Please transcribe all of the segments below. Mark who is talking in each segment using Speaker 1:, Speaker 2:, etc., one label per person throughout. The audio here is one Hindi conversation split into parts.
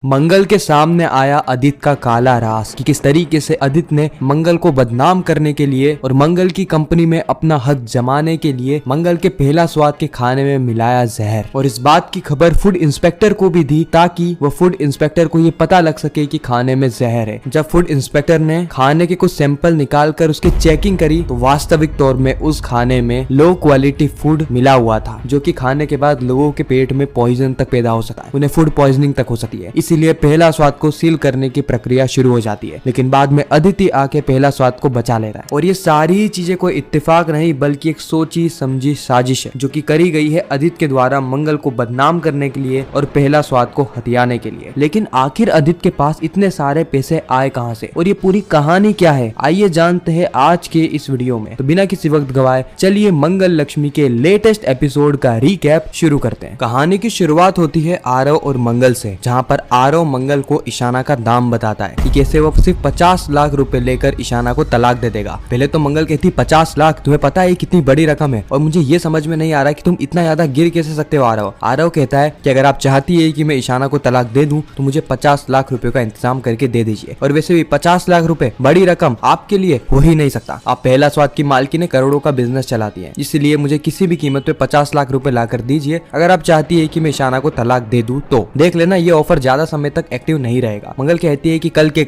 Speaker 1: मंगल के सामने आया अदित का काला राज कि किस तरीके से अदित ने मंगल को बदनाम करने के लिए और मंगल की कंपनी में अपना हक जमाने के लिए मंगल के पहला स्वाद के खाने में मिलाया जहर। और इस बात की खबर फूड इंस्पेक्टर को भी दी ताकि वो फूड इंस्पेक्टर को ये पता लग सके कि खाने में जहर है। जब फूड इंस्पेक्टर ने खाने के कुछ सैंपल निकाल कर उसकी चेकिंग करी तो वास्तविक तौर में उस खाने में लो क्वालिटी फूड मिला हुआ था, जो कि खाने के बाद लोगों के पेट में पॉइजन तक पैदा हो सकता है, उन्हें फूड पॉइजनिंग तक हो सकती है। इसीलिए पहला स्वाद को सील करने की प्रक्रिया शुरू हो जाती है। लेकिन बाद में अदिति आके पहला स्वाद को बचा ले रहा है। और ये सारी चीजें कोई इत्तेफाक नहीं बल्कि एक सोची समझी साजिश है जो कि करी गई है अदित के द्वारा मंगल को बदनाम करने के लिए और पहला स्वाद को हथियाने के लिए। लेकिन आखिर अदित के पास इतने सारे पैसे आए कहां से और ये पूरी कहानी क्या है, आइए जानते हैं आज के इस वीडियो में। तो बिना किसी वक्त गवाए चलिए मंगल लक्ष्मी के लेटेस्ट एपिसोड का रीकैप शुरू करते हैं। कहानी की शुरुआत होती है आरव और मंगल से, जहाँ पर आरव मंगल को ईशाना का दाम बताता है कि कैसे वो सिर्फ 50 लाख रुपए लेकर ईशाना को तलाक दे देगा। पहले तो मंगल कहती 50 लाख, तुम्हें पता है कितनी बड़ी रकम है और मुझे ये समझ में नहीं आ रहा कि तुम इतना ज्यादा गिर कैसे सकते हो। आरव कहता है कि अगर आप चाहती है कि मैं ईशाना को तलाक दे दूं तो मुझे 50 लाख रुपए का इंतजाम करके दे दीजिए। और वैसे भी 50 लाख रुपए बड़ी रकम आपके लिए हो ही नहीं सकता। आप पहला स्वाद की मालकिन करोड़ों का बिजनेस चलाती है, इसलिए मुझे किसी भी कीमत पे 50 लाख रुपए ला कर दीजिए। अगर आप चाहती है कि मैं ईशाना को तलाक दे दूं तो देख लेना ये ऑफर ज्यादा समय तक एक्टिव नहीं रहेगा। मंगल कहती है कि कल के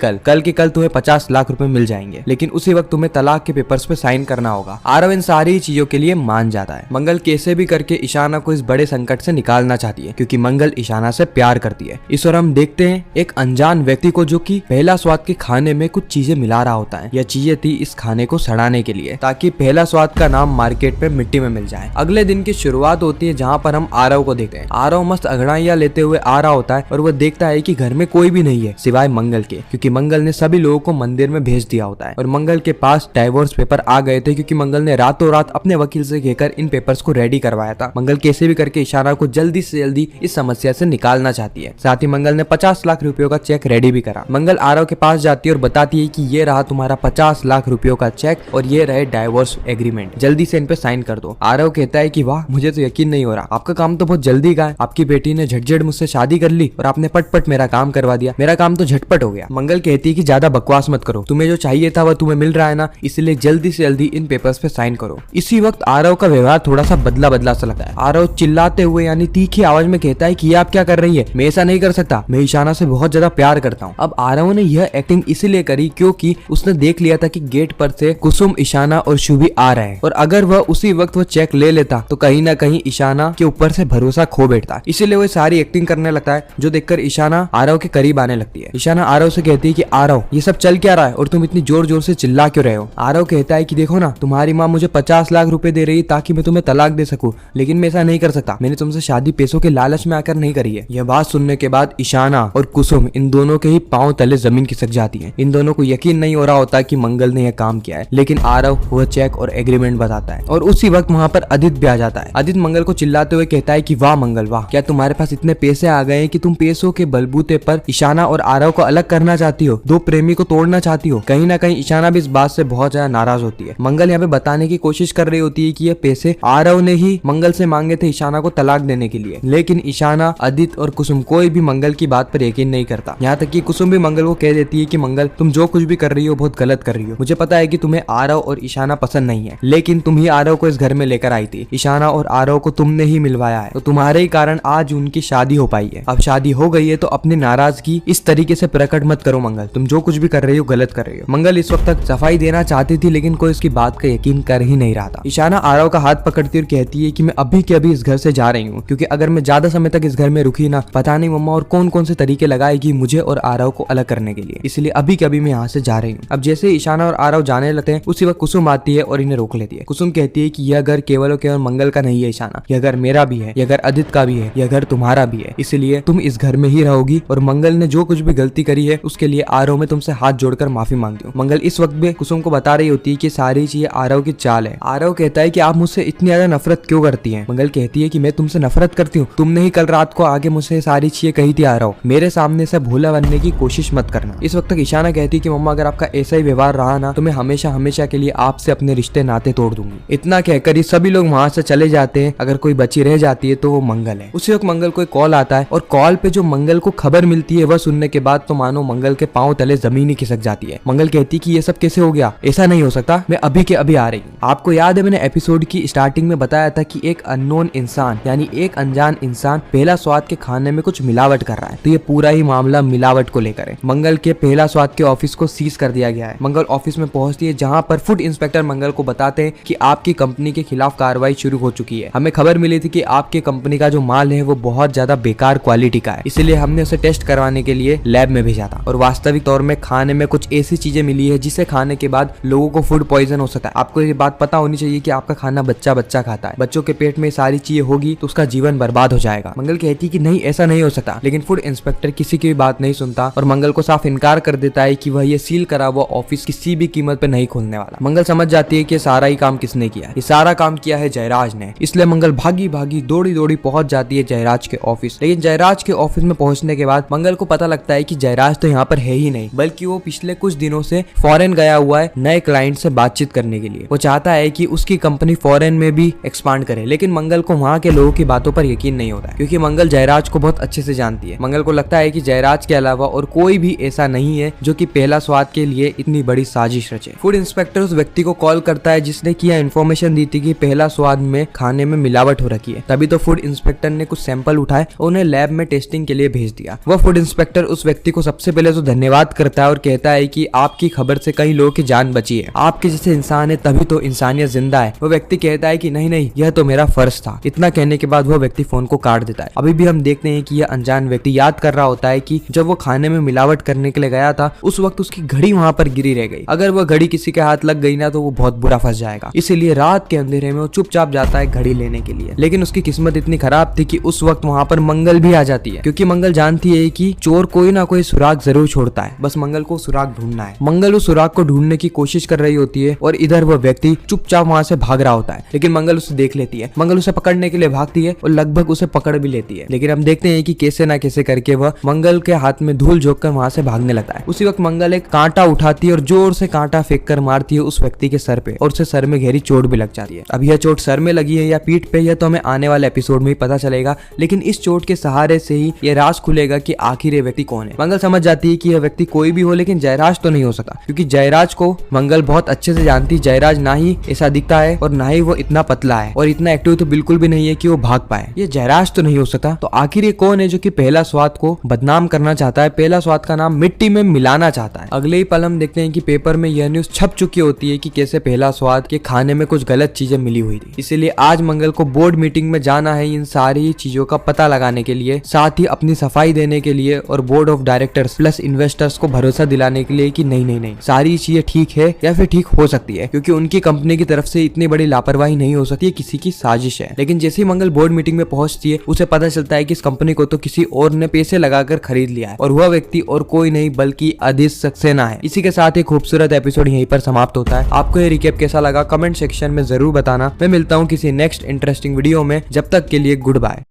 Speaker 1: कल तुम्हें 50 लाख रुपए मिल जाएंगे, लेकिन उसी वक्त तुम्हें तलाक के पेपर्स पे साइन करना होगा। आरव इन सारी चीजों के लिए मान जाता है। मंगल कैसे भी करके ईशाना को इस बड़े संकट से निकालना चाहती है क्योंकि मंगल ईशाना से प्यार करती है। इस और हम देखते हैं एक अनजान व्यक्ति को जो कि पहला स्वाद के खाने में कुछ चीजें मिला रहा होता है। यह चीजें थी इस खाने को सड़ाने के लिए ताकि पहला स्वाद का नाम मार्केट पे मिट्टी में मिल जाए। अगले दिन की शुरुआत होती है जहाँ पर हम आरव को देखते हैं। आरव मस्त अगड़ाइयां लेते हुए आ रहा होता है और वो देखता है कि घर में कोई भी नहीं है सिवाय मंगल के, क्योंकि मंगल ने सभी लोगों को मंदिर में भेज दिया होता है। और मंगल के पास डाइवोर्स पेपर आ गए थे क्योंकि मंगल ने रातों रात अपने वकील से कहकर इन पेपर्स को रेडी करवाया था। मंगल कैसे भी करके ईशाना को जल्दी से जल्दी इस समस्या से निकालना चाहती है। साथ ही मंगल ने 50 लाख रुपयों का चेक रेडी भी करा। मंगल आरव के पास जाती है और बताती है कि ये रहा तुम्हारा 50 लाख रुपयों का चेक और ये रहे डाइवोर्स एग्रीमेंट, जल्दी से इन पे साइन कर दो। आरव कहता है कि वाह, मुझे तो यकीन नहीं हो रहा, आपका काम तो बहुत जल्दी का है। आपकी बेटी ने झटझट मुझसे शादी कर ली और आपने पटपट मेरा काम करवा दिया। मेरा काम तो झटपट हो गया। मंगल कहती है कि ज्यादा बकवास मत करो, तुम्हें जो चाहिए था वह तुम्हें मिल रहा है ना, इसलिए जल्दी से जल्दी इन पेपर्स पे साइन करो। इसी वक्त आरव का व्यवहार थोड़ा सा बदला बदला सा लगता है। आरव चिल्लाते हुए यानी तीखी आवाज में कहता है कि ये आप क्या कर रही है, मैं ऐसा नहीं कर सकता, मैं ईशाना से बहुत ज्यादा प्यार करता हूँ। अब आरव ने यह एक्टिंग इसलिए करी क्योंकि उसने देख लिया था कि गेट पर से कुसुम, ईशाना और शुभी आ रहे हैं और अगर वह उसी वक्त वो चेक ले लेता तो कहीं ना कहीं ईशाना के ऊपर से भरोसा खो बैठता। इसीलिए वो सारी एक्टिंग करने लगता है, जो देखकर ईशाना आरव के करीब आने लगती है। ईशाना आरव से कहती है कि आरव, ये सब चल क्या रहा है और तुम इतनी जोर जोर से चिल्ला क्यों रहे हो। आरव कहता है कि देखो ना, तुम्हारी माँ मुझे 50 लाख रुपए दे रही ताकि मैं तुम्हें तलाक दे सकूं, लेकिन मैं ऐसा नहीं कर सकता। मैंने तुमसे शादी पैसों के लालच में आकर नहीं करी है। यह बात सुनने के बाद ईशाना और कुसुम इन दोनों के ही पांव तले जमीन खिसक जाती है। इन दोनों को यकीन नहीं हो रहा होता कि मंगल ने यह काम किया है, लेकिन आरव वह चेक और एग्रीमेंट बताता है। और उसी वक्त वहाँ पर अदित भी आ जाता है। अदित मंगल को चिल्लाते हुए कहता है कि वाह मंगल वाह, क्या तुम्हारे पास इतने पैसे आ गए हैं कि तुम पैसों के बलबूते पर ईशाना और आरव को अलग करना चाहती हो, दो प्रेमी को तोड़ना चाहती हो। कहीं ना कहीं ईशाना भी इस बात से बहुत ज्यादा नाराज होती है। मंगल यहाँ पे बताने की कोशिश कर रही होती है कि ये पैसे आरव ने ही मंगल से मांगे थे ईशाना को तलाक देने के लिए, लेकिन ईशाना, अदित और कुसुम कोई भी मंगल की बात पर यकीन नहीं करता। यहाँ तक कि कुसुम भी मंगल को कह देती है कि मंगल, तुम जो कुछ भी कर रही हो बहुत गलत कर रही हो। मुझे पता है कि तुम्हें आरव और ईशाना पसंद नहीं है, लेकिन तुम ही आरव को इस घर में लेकर आई थी। ईशाना और आरव को तुमने ही मिलवाया है, तो तुम्हारे ही कारण आज उनकी शादी हो पाई है। अब शादी हो गई है तो अपनी नाराजगी इस तरीके से प्रकट मत करो मंगल, तुम जो कुछ भी कर रही हो गलत कर रही हो। मंगल इस वक्त तक सफाई देना चाहती थी लेकिन कोई इसकी बात का यकीन कर ही नहीं रहा था। ईशाना आरव का हाथ पकड़ती और कहती है कि मैं अभी के अभी इस घर से जा रही हूँ, क्योंकि अगर मैं ज्यादा समय तक इस घर में रुकी ना, पता नहीं मम्मा और कौन कौन से तरीके लगाएगी मुझे और आरव को अलग करने के लिए, इसलिए अभी के अभी मैं यहाँ से जा रही हूँ। अब जैसे ईशाना और आरव जाने लगते हैं उसी वक्त कुसुम आती है और इन्हें रोक लेती है। कुसुम कहती है कि यह घर केवल और केवल मंगल का नहीं है ईशाना, यह घर मेरा भी है, यह घर अदित का भी है, यह घर तुम्हारा भी है, इसलिए तुम इस घर में ही रहोगी और मंगल ने जो कुछ भी गलती करी है उसके लिए आरव में तुमसे हाथ जोड़कर माफी मांगती हूँ। मंगल इस वक्त भी कुसुम को बता रही होती है कि सारी चीजें आरव की चाल है। आरव कहता है कि आप मुझसे इतनी ज्यादा नफरत क्यों करती हैं? मंगल कहती है कि मैं तुमसे नफरत करती हूँ, तुमने ही कल रात को आगे मुझसे सारी चीजें कही थी आरव, मेरे सामने से भोला बनने की कोशिश मत करना। इस वक्त तक ईशाना कहती है कि मम्मा अगर आपका ऐसा ही व्यवहार रहा ना तो मैं हमेशा हमेशा के लिए आपसे अपने रिश्ते नाते तोड़ दूंगी। इतना कहकर ये सभी लोग वहाँ से चले जाते हैं। अगर कोई बची रह जाती है तो वो मंगल है। उसी वक्त मंगल को एक कॉल आता है और कॉल पे जो मंगल को खबर मिलती है वह सुनने के बाद तो मानो मंगल के पांव तले जमीन ही खिसक जाती है। मंगल कहती कि ये सब कैसे हो गया, ऐसा नहीं हो सकता, मैं अभी के अभी आ रही हूँ। आपको याद है मैंने एपिसोड की स्टार्टिंग में बताया था कि एक अननोन इंसान यानी एक अनजान इंसान पहला स्वाद के खाने में कुछ मिलावट कर रहा है। तो ये पूरा ही मामला मिलावट को लेकर है। मंगल के पहला स्वाद के ऑफिस को सीज कर दिया गया है। मंगल ऑफिस में पहुंचती है जहां पर फूड इंस्पेक्टर मंगल को बताते हैं कि आपकी कंपनी के खिलाफ कार्रवाई शुरू हो चुकी है। हमें खबर मिली थी कि आपकी कंपनी का जो माल है वो बहुत ज्यादा बेकार क्वालिटी का है, इसलिए हमने उसे टेस्ट करवाने के लिए लैब में भेजा था और वास्तविक तौर में खाने में कुछ ऐसी चीजें मिली है जिसे खाने के बाद लोगों को फूड पॉइजन हो सकता है। आपको ये बात पता होनी चाहिए कि आपका खाना बच्चा खाता है, बच्चों के पेट में सारी चीजें होगी तो उसका जीवन बर्बाद हो जाएगा। मंगल कहती है कि नहीं ऐसा नहीं हो सकता, लेकिन फूड इंस्पेक्टर किसी की भी बात नहीं सुनता और मंगल को साफ इनकार कर देता है कि वह ये सील करा हुआ ऑफिस किसी भी कीमत पे नहीं खोलने वाला। मंगल समझ जाती है कि सारा ही काम किसने किया है, ये सारा काम किया है जयराज ने। इसलिए मंगल भागी भागी दौड़ी दौड़ी पहुंच जाती है जयराज के ऑफिस। लेकिन जयराज के ऑफिस में पहुंचने के बाद मंगल को पता लगता है कि जयराज तो यहाँ पर है ही नहीं, बल्कि वो पिछले कुछ दिनों से फॉरेन गया हुआ है नए क्लाइंट से बातचीत करने के लिए। वो चाहता है कि उसकी कंपनी फॉरेन में भी एक्सपांड करे, लेकिन मंगल को वहाँ के लोगों की बातों पर यकीन नहीं होता है क्योंकि मंगल जयराज को बहुत अच्छे से जानती है। मंगल को लगता है कि जयराज के अलावा और कोई भी ऐसा नहीं है जो कि पहला स्वाद के लिए इतनी बड़ी साजिश रचे। फूड इंस्पेक्टर उस व्यक्ति को कॉल करता है जिसने किया इन्फॉर्मेशन दी थी कि पहला स्वाद में खाने में मिलावट हो रखी है। तभी तो फूड इंस्पेक्टर ने कुछ सैंपल उठाए और उन्हें लैब में टेस्टिंग के लिए भेज दिया। वह फूड इंस्पेक्टर उस व्यक्ति को सबसे पहले तो धन्यवाद करता है और कहता है कि आपकी खबर से कई लोगों की जान बची है, आपके जैसे इंसान है तभी तो इंसानियत जिंदा है। वह व्यक्ति कहता है कि नहीं यह तो मेरा फर्ज था। इतना कहने के बाद वह व्यक्ति फोन को काट देता है। अभी भी हम देखते हैं कि यह अनजान व्यक्ति याद कर रहा होता है कि जब वो खाने में मिलावट करने के लिए गया था उस वक्त उसकी घड़ी वहां पर गिरी रह गई। अगर वह घड़ी किसी के हाथ लग गई ना तो वो बहुत बुरा फंस जाएगा। इसीलिए रात के अंधेरे में वो चुपचाप जाता है घड़ी लेने के लिए। लेकिन उसकी किस्मत इतनी खराब थी कि उस वक्त वहां पर मंगल भी आ जाती है, क्योंकि मंगल जानती है कि चोर कोई ना कोई सुराग जरूर छोड़ता है, बस मंगल को सुराग ढूंढना है। मंगल उस सुराग को ढूंढने की कोशिश कर रही होती है और इधर वह व्यक्ति चुपचाप वहां से भाग रहा होता है। लेकिन मंगल उसे देख लेती है। मंगल उसे पकड़ने के लिए भागती है और लगभग उसे पकड़ भी लेती है। लेकिन हम देखते हैं कि कैसे ना कैसे करके वह मंगल के हाथ में धूल झोंक कर वहां से भागने लगता है। उसी वक्त मंगल एक कांटा उठाती है और जोर से कांटा फेंक कर मारती है उस व्यक्ति के सर पे और उसे सर में गहरी चोट भी लग जाती है। अब यह चोट सर में लगी है या पीठ पे यह तो हमें आने वाले एपिसोड में ही पता चलेगा, लेकिन इस चोट के सहारे से ही यह राज खुलेगा कि आखिर ये व्यक्ति कौन है। मंगल समझ जाती है कि यह व्यक्ति कोई भी हो लेकिन जयराज तो नहीं हो सकता, क्योंकि जयराज को मंगल बहुत अच्छे से जानती। जयराज ना ही ऐसा दिखता है और ना ही वो इतना पतला है और इतना एक्टिव तो बिल्कुल भी नहीं है कि वो भाग पाए। ये जयराज तो नहीं हो सकता, तो आखिर ये कौन है जो कि पहला स्वाद को बदनाम करना चाहता है, पहला स्वाद का नाम मिट्टी में मिलाना चाहता है। अगले ही पल हम देखते हैं कि पेपर में यह न्यूज छप चुकी होती है कि कैसे पहला स्वाद के खाने में कुछ गलत चीजें मिली हुई थी। इसीलिए आज मंगल को बोर्ड मीटिंग में जाना है इन सारी चीजों का पता लगाने के लिए, साथ ही अपनी सफाई देने के लिए और board of directors plus investors को भरोसा दिलाने के लिए कि नहीं सारी चीजें ठीक है या फिर ठीक हो सकती है, क्योंकि उनकी कंपनी की तरफ से इतनी बड़ी लापरवाही नहीं हो सकती है, किसी की साजिश है। लेकिन जैसे ही मंगल बोर्ड मीटिंग में पहुंचती है उसे पता चलता है कि इस कंपनी को तो किसी और ने पैसे लगाकर खरीद लिया है और वह व्यक्ति और कोई नहीं बल्कि अदित सक्सेना है। इसी के साथ एक खूबसूरत एपिसोड यहीं पर समाप्त होता है। आपको ये रिकैप कैसा लगा कमेंट सेक्शन में जरूर बताना। मैं मिलता हूँ किसी नेक्स्ट इंटरेस्टिंग वीडियो में, जब तक के लिए गुड बाय।